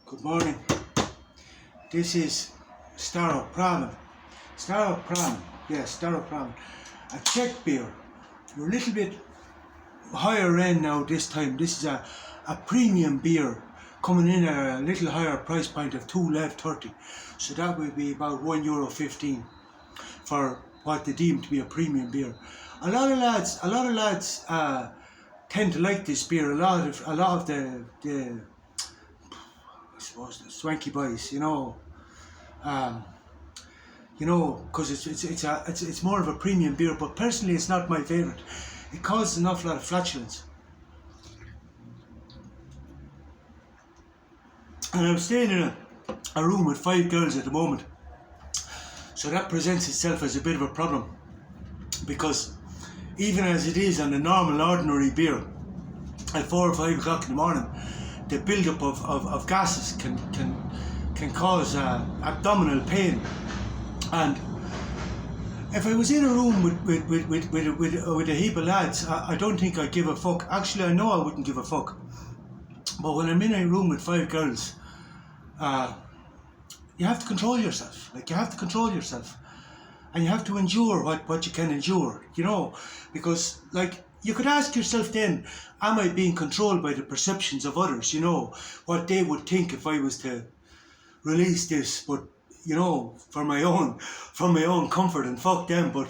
Good morning. This is Staropramen. Staropramen, yes, Staropramen. A Czech beer. We're a little bit higher end now this time. This is a premium beer coming in at a little higher price point of €2.30. So that will be about €1.15 for what they deem to be a premium beer. A lot of lads tend to like this beer. A lot of the I suppose the swanky boys, because it's more of a premium beer. But personally, it's not my favourite. It causes an awful lot of flatulence. And I'm staying in a room with 5 girls at the moment, so that presents itself as a bit of a problem, because even as it is on a normal, ordinary beer, at 4 or 5 o'clock in the morning, the build-up of gases can cause abdominal pain. And if I was in a room with a heap of lads, I don't think I'd give a fuck. Actually, I know I wouldn't give a fuck. But when I'm in a room with 5 girls, you have to control yourself. You have to control yourself. And you have to endure what you can endure, because you could ask yourself then, am I being controlled by the perceptions of others, what they would think if I was to release this, but, for my own comfort, and fuck them, but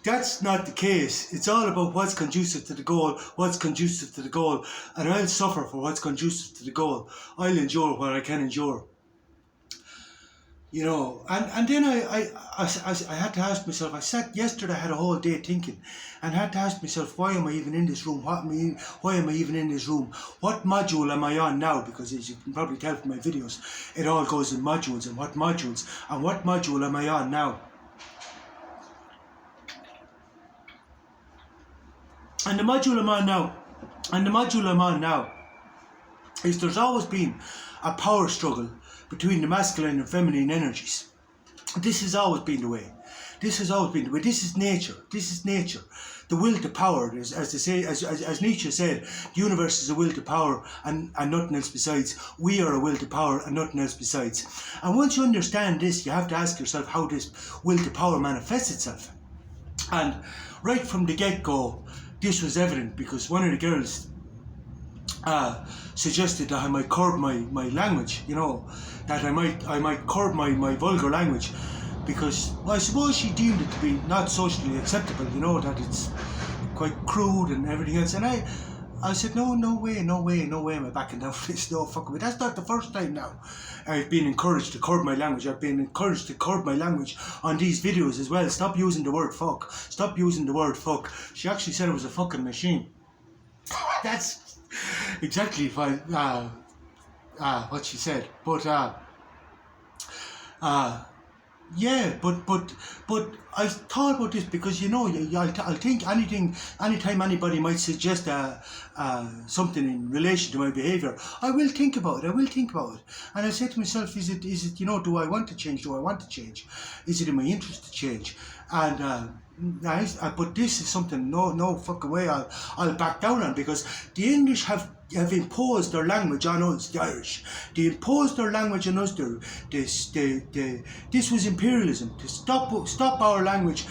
that's not the case. It's all about what's conducive to the goal, and I'll suffer for what's conducive to the goal. I'll endure what I can endure. And then I had to ask myself, I had a whole day thinking, and had to ask myself, why am I even in this room? Why am I even in this room? What module am I on now? Because as you can probably tell from my videos, it all goes in modules, and what module am I on now? And the module I'm on now is there's always been a power struggle between the masculine and feminine energies. This has always been the way. This is nature. The will to power, as they say, as Nietzsche said, the universe is a will to power and nothing else besides. We are a will to power and nothing else besides. And once you understand this, you have to ask yourself how this will to power manifests itself. And right from the get-go, this was evident, because one of the girls suggested that I might curb my language, that I might curb my vulgar language, because I suppose she deemed it to be not socially acceptable, that it's quite crude and everything else. And I said, no way am I backing down for this. No fucking way. That's not the first time now I've been encouraged to curb my language. I've been encouraged to curb my language on these videos as well. Stop using the word fuck. She actually said it was a fucking machine. That's exactly what she said. But but I thought about this, because I'll think anytime anybody might suggest something in relation to my behaviour, I will think about it. And I say to myself, is it do I want to change? Is it in my interest to change? And but this is something no fucking way I'll back down on, because the English have imposed their language on us, the Irish. They imposed their language on us. This was imperialism. To stop our language,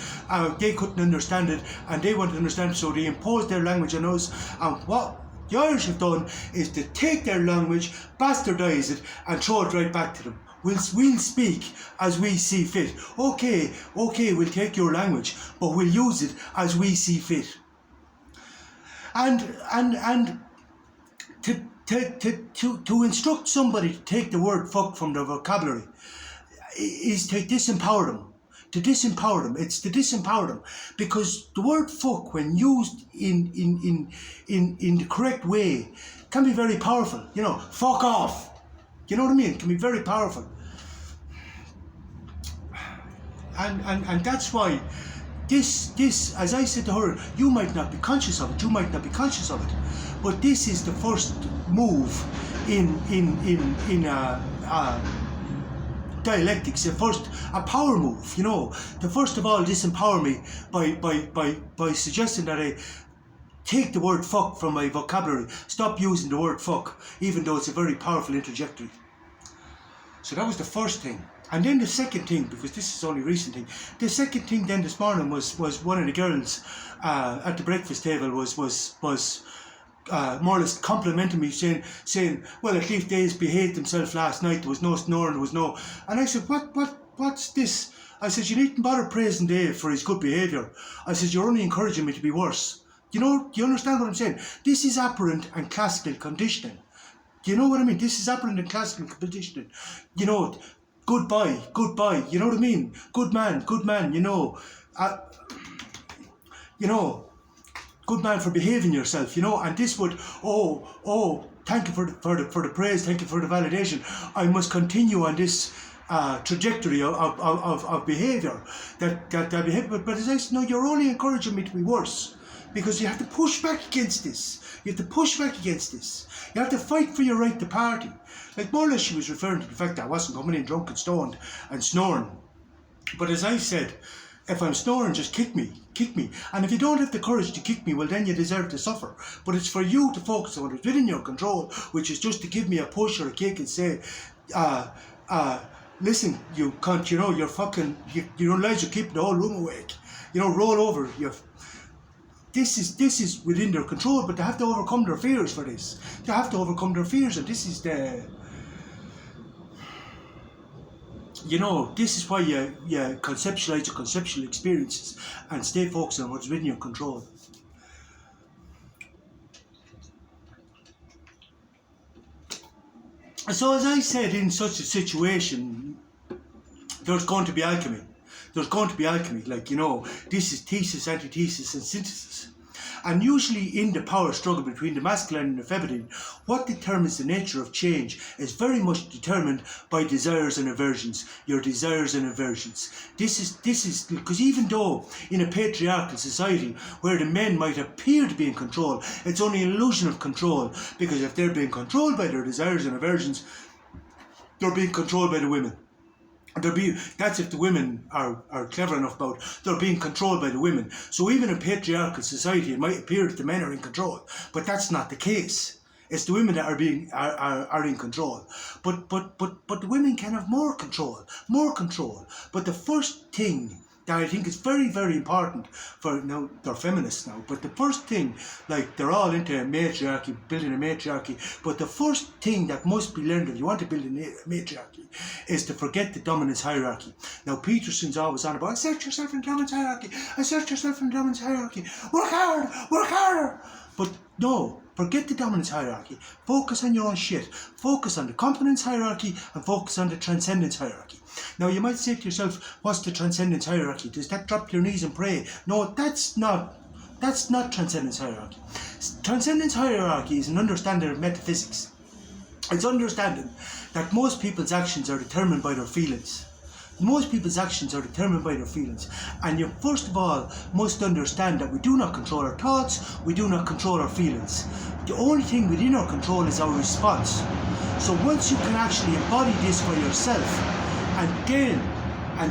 they couldn't understand it, and they wanted to understand it, so they imposed their language on us. And what the Irish have done is to take their language, bastardise it, and throw it right back to them. We'll speak as we see fit. Okay, we'll take your language, but we'll use it as we see fit. And to instruct somebody to take the word fuck from their vocabulary is to disempower them. It's to disempower them, because the word fuck, when used in the correct way, can be very powerful. Fuck off. You know what I mean? It can be very powerful. And that's why this, as I said to her, you might not be conscious of it, but this is the first move in dialectics, a power move, to first of all disempower me by suggesting that take the word fuck from my vocabulary. Stop using the word fuck, even though it's a very powerful interjectory. So that was the first thing. And then the second thing, because this is only a recent thing, the second thing then this morning was one of the girls at the breakfast table was more or less complimenting me, saying, well, at least they behaved themselves last night, there was no snoring, there was no... And I said, what's this? I said, you needn't bother praising Dave for his good behaviour. I said, you're only encouraging me to be worse. Do you understand what I'm saying? This is operant and classical conditioning. Do you know what I mean? This is operant and classical conditioning. Goodbye, you know what I mean? Good man, good man, for behaving yourself, and this would, thank you for the praise, thank you for the validation. I must continue on this trajectory of behaviour, that behaviour. But as I said, no, you're only encouraging me to be worse, because you have to push back against this. You have to push back against this. You have to fight for your right to party. Like, more or less she was referring to the fact that I wasn't coming in drunk and stoned and snoring. But as I said, if I'm snoring, just kick me. And if you don't have the courage to kick me, well, then you deserve to suffer. But it's for you to focus on what's within your control, which is just to give me a push or a kick and say, listen, you cunt, you're fucking, you don't realize you're keeping the whole room awake. Roll over. This is within their control, but they have to overcome their fears for this. They have to overcome their fears, and this is the... this is why you conceptualize your conceptual experiences and stay focused on what's within your control. So as I said, in such a situation, there's going to be alchemy. There's going to be alchemy, this is thesis, antithesis and synthesis. And usually in the power struggle between the masculine and the feminine, what determines the nature of change is very much determined by desires and aversions, your desires and aversions. This is because even though in a patriarchal society where the men might appear to be in control, it's only an illusion of control, because if they're being controlled by their desires and aversions, they're being controlled by the women. That's if the women are clever enough about, they're being controlled by the women. So even in patriarchal society, it might appear that the men are in control, but that's not the case. It's the women that are in control. But the women can have more control. But the first thing that I think is very, very important for, now they're feminists now, but the first thing, they're all into matriarchy, building a matriarchy, but the first thing that must be learned if you want to build a matriarchy is to forget the dominance hierarchy. Now Peterson's always on about, assert yourself in dominance hierarchy, work harder. But no, forget the dominance hierarchy, focus on your own shit, focus on the competence hierarchy and focus on the transcendence hierarchy. Now you might say to yourself, what's the transcendence hierarchy? Does that drop your knees and pray? No, that's not transcendence hierarchy. Transcendence hierarchy is an understanding of metaphysics. It's understanding that most people's actions are determined by their feelings. And you first of all must understand that we do not control our thoughts, we do not control our feelings. The only thing within our control is our response. So once you can actually embody this for yourself, and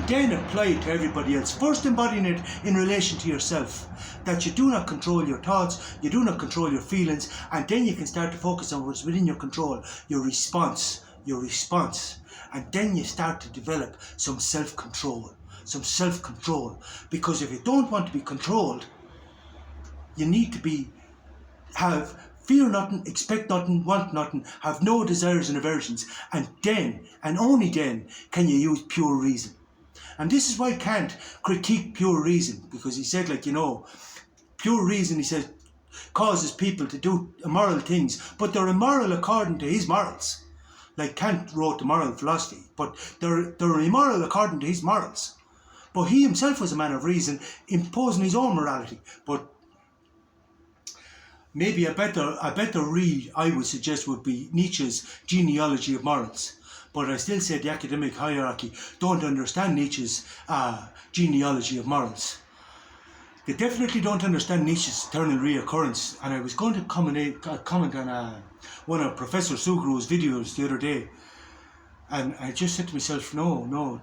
then apply it to everybody else. First embodying it in relation to yourself, that you do not control your thoughts, you do not control your feelings, and then you can start to focus on what's within your control, your response, and then you start to develop some self-control, because if you don't want to be controlled, you need to have fear nothing, expect nothing, want nothing, have no desires and aversions, and then, and only then, can you use pure reason. And this is why Kant critiqued pure reason, because he said, pure reason, he said, causes people to do immoral things, but they're immoral according to his morals. Kant wrote the moral philosophy, but they're immoral according to his morals. But he himself was a man of reason, imposing his own morality. But maybe a better read, I would suggest, would be Nietzsche's Genealogy of Morals. But I still say the academic hierarchy don't understand Nietzsche's Genealogy of Morals. They definitely don't understand Nietzsche's eternal reoccurrence. And I was going to comment on one of Professor Sugrew's videos the other day. And I just said to myself, no,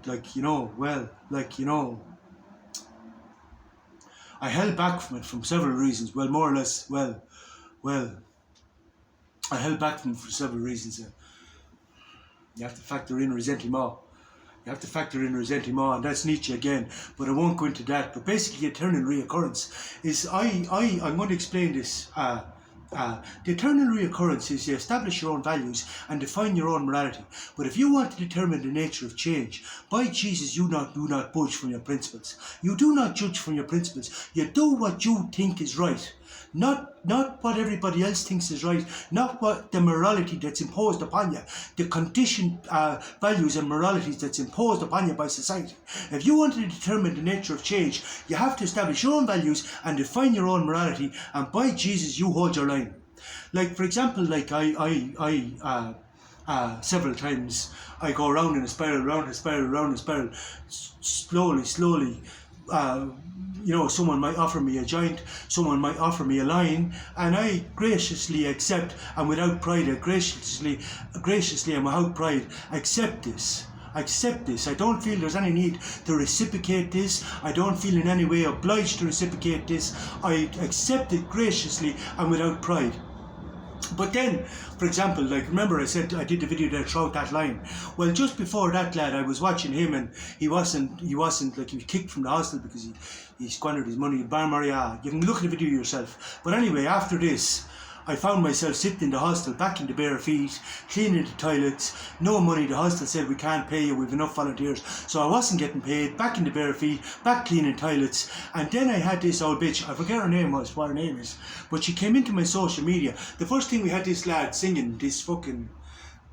I held back from it for several reasons. Well, more or less, I held back from it for several reasons. You have to factor in resentment. You have to factor in resentment, and that's Nietzsche again, but I won't go into that. But basically, eternal reoccurrence is, I'm going to explain this. The eternal reoccurrence is you establish your own values and define your own morality. But if you want to determine the nature of change, by Jesus, do not budge from your principles. You do not judge from your principles. You do what you think is right. Not what everybody else thinks is right, not what the morality that's imposed upon you, the conditioned values and moralities that's imposed upon you by society. If you want to determine the nature of change, you have to establish your own values and define your own morality, and by Jesus, you hold your line. Like, for example, like several times I go around in a spiral, round a spiral, round a spiral, slowly. Someone might offer me a joint, someone might offer me a line, and I graciously accept, and without pride, I graciously and without pride accept this. I don't feel there's any need to reciprocate this. I don't feel in any way obliged to reciprocate this. I accept it graciously and without pride. But then, for example, like, remember I said I did the video there, throughout that line. Well, just before that, lad, I was watching him, and he wasn't like, he was kicked from the hostel because he squandered his money in Bar Maria. You can look at the video yourself. But anyway, after this, I found myself sitting in the hostel, back in the bare feet, cleaning the toilets, no money. The hostel said, we can't pay you, we've enough volunteers. So I wasn't getting paid, back in the bare feet, back cleaning toilets. And then I had this old bitch, I forget what her name is, but she came into my social media. The first thing, we had this lad singing this fucking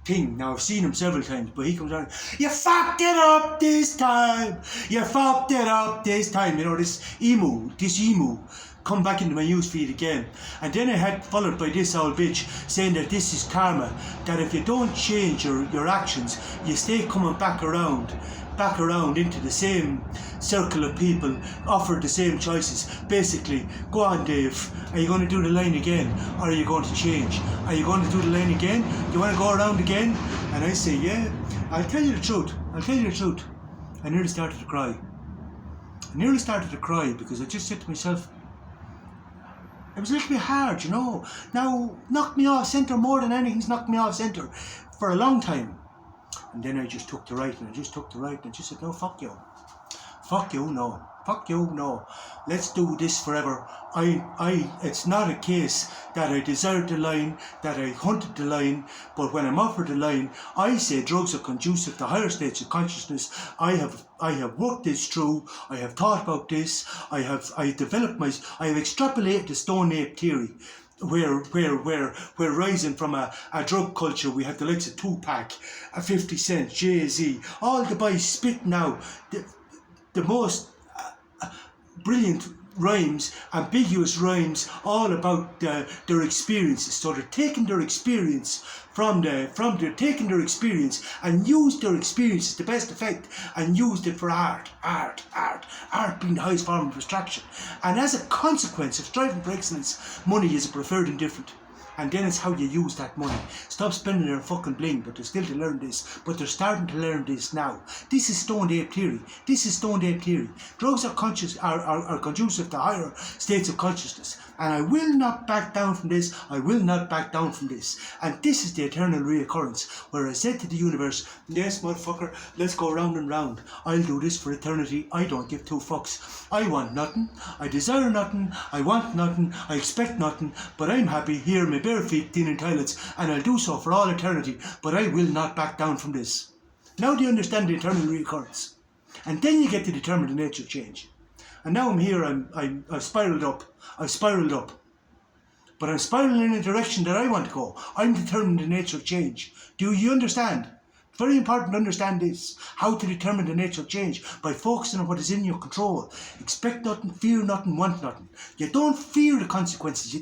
thing. Now, I've seen him several times, but he comes on, you fucked it up this time, you fucked it up this time. You know, this emu come back into my newsfeed again. And then I had followed by this old bitch saying that this is karma, that if you don't change your actions, you stay coming back around into the same circle of people offered the same choices. Basically, go on, Dave, are you going to do the line again, or are you going to change? Are you going to do the line again? Do you want to go around again? And I say, yeah. I'll tell you the truth. I nearly started to cry. Because I just said to myself, it was a little bit hard, you know. Now, knocked me off centre more than anything's knocked me off centre for a long time. And then I just took the right, and I just said, no, fuck you. Fuck you, no. Let's do this forever. It's not a case that I desired the line, that I hunted the line, but when I'm offered the line, I say drugs are conducive to higher states of consciousness. I have worked this through. I have thought about this. I have extrapolated the Stone Ape theory, where rising from a drug culture, we had the likes of Tupac, 50 Cent, Jay-Z, all the boys spitting out the most brilliant rhymes, ambiguous rhymes, all about their experiences. So they're taking their experience taking their experience and used their experiences to best effect, and used it for art being the highest form of abstraction. And as a consequence of striving for excellence, money is a preferred indifferent. And then it's how you use that money. Stop spending their fucking bling, but they're still to learn this. But they're starting to learn this now. This is Stoned Ape theory. Drugs are conducive to higher states of consciousness. And I will not back down from this. And this is the eternal reoccurrence, where I said to the universe, yes, motherfucker, let's go round and round. I'll do this for eternity. I don't give two fucks. I want nothing. I desire nothing. I want nothing. I expect nothing. But I'm happy here in my bare feet, cleaning toilets, and I'll do so for all eternity. But I will not back down from this. Now do you understand the eternal reoccurrence? And then you get to determine the nature of change. And now I'm here, I've spiraled up. But I'm spiraling in a direction that I want to go. I'm determining the nature of change. Do you understand? It's very important to understand this. How to determine the nature of change. By focusing on what is in your control. Expect nothing, fear nothing, want nothing. You don't fear the consequences.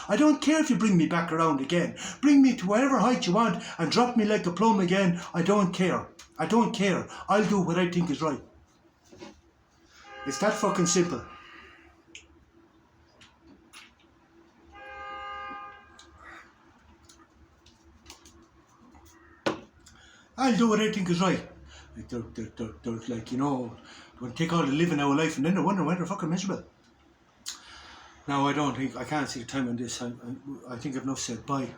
I don't care if you bring me back around again. Bring me to whatever height you want and drop me like a plum again. I don't care. I'll do what I think is right. It's that fucking simple. I'll do what I think is right. Like they're like, you know, they want to take all the living out of life, and then they wonder why they're fucking miserable. Now I can't see the time on this. I think I've enough said. Bye.